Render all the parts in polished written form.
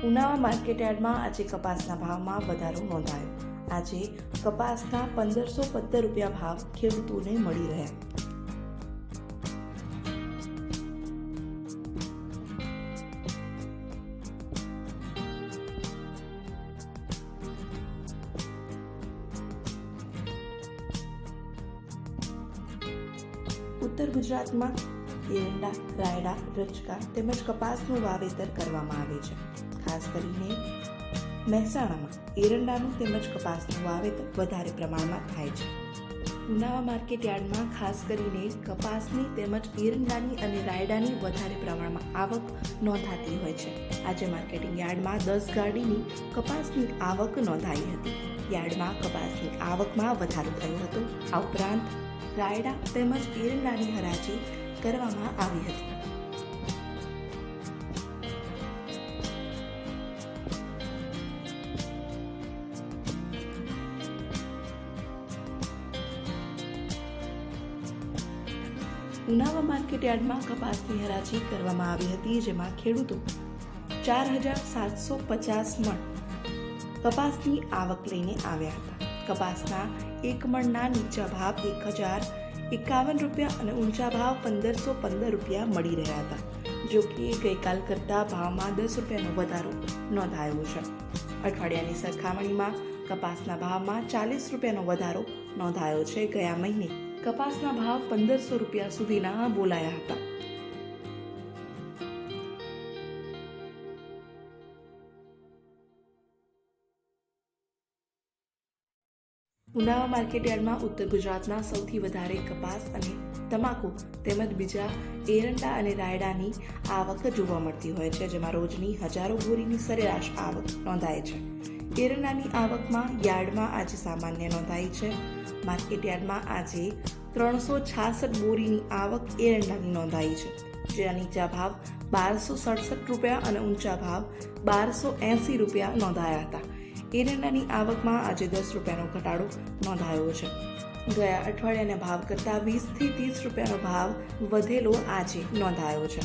ઉનાવા માર્કેટયાર્ડમાં આજે કપાસના ભાવમાં વધારો નોંધાયો। આજે કપાસના 1515 રૂપિયા ભાવ ખેડૂતોને મળી રહ્યા। ઉત્તર ગુજરાતમાં એરંડા, રાયડા, રચકા તેમજ કપાસનું વાવેતર કરવામાં આવે છે। ખાસ કરીને મહેસાણામાં એરંડાનું તેમજ કપાસનું વાવેતર વધારે પ્રમાણમાં થાય છે। ઉનાવા માર્કેટયાર્ડમાં ખાસ કરીને કપાસની તેમજ એરંડાની અને રાયડાની વધારે પ્રમાણમાં આવક નોંધાતી હોય છે। આજે માર્કેટિંગ યાર્ડમાં 10 ગાડીની કપાસની આવક નોંધાઈ હતી। યાર્ડમાં કપાસની આવકમાં વધારો થયો હતો। આ ઉપરાંત રાયડા તેમજ એરંડાની હરાજી કરવામાં આવી હતી। ઉનાવા માર્કેટયાર્ડમાં કપાસની હરાજી કરવામાં આવી હતી, જેમાં ખેડૂતો 4750 મણ કપાસની આવક લઈને આવ્યા હતા। કપાસના એક મણના નીચા ભાવ 1051 રૂપિયા અને ઊંચા ભાવ 1515 રૂપિયા મળી રહ્યા હતા। જો કે ગઈકાલ કરતાં ભાવમાં 10 રૂપિયાનો વધારો નોંધાયો છે। અઠવાડિયાની સરખામણીમાં કપાસના ભાવમાં 40 રૂપિયાનો વધારો નોંધાયો છે। ગયા મહિને કપાસના ભાવ 1500 રૂપિયા સુધીના બોલાયા હતા। ઉનાવા માર્કેટયાર્ડમાં ઉત્તર ગુજરાતના સૌથી વધારે કપાસ અને તમાકુ તેમજ બીજા એરંડા અને રાયડાની આવક જોવા મળતી હોય છે, જેમાં રોજની હજારો બોરીની સરેરાશ આવક નોંધાય છે। એરંડાની આવકમાં યાર્ડમાં આજે સામાન્ય નોંધાઈ છે। માર્કેટયાર્ડમાં આજે 366 બોરીની આવક એરંડાની નોંધાઈ છે, જેના નીચા ભાવ 1267 રૂપિયા અને ઊંચા ભાવ 1280 રૂપિયા નોંધાયા હતા। એરંડાની આવકમાં આજે 10 રૂપિયાનો ઘટાડો નોંધાયો છે। ગયા અઠવાડિયાના ભાવ કરતાં 20 થી 30 રૂપિયાનો ભાવ વધેલો આજે નોંધાયો છે।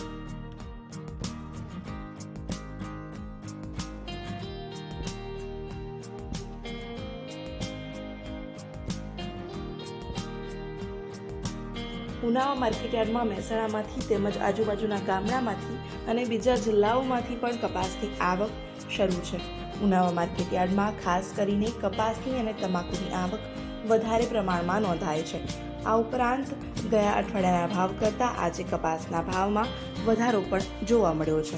ઉનાવા માર્કેટયાર્ડમાં મહેસાણામાંથી તેમજ આજુબાજુના ગામડામાંથી અને બીજા જિલ્લાઓમાંથી પણ કપાસની આવક શરૂ છે। ઉનાવા માર્કેટયાર્ડમાં ખાસ કરીને કપાસની અને તમાકુની આવક વધારે પ્રમાણમાં નોંધાય છે। આ ઉપરાંત ગયા અઠવાડિયાના ભાવ કરતાં આજે કપાસના ભાવમાં વધારો પણ જોવા મળ્યો છે।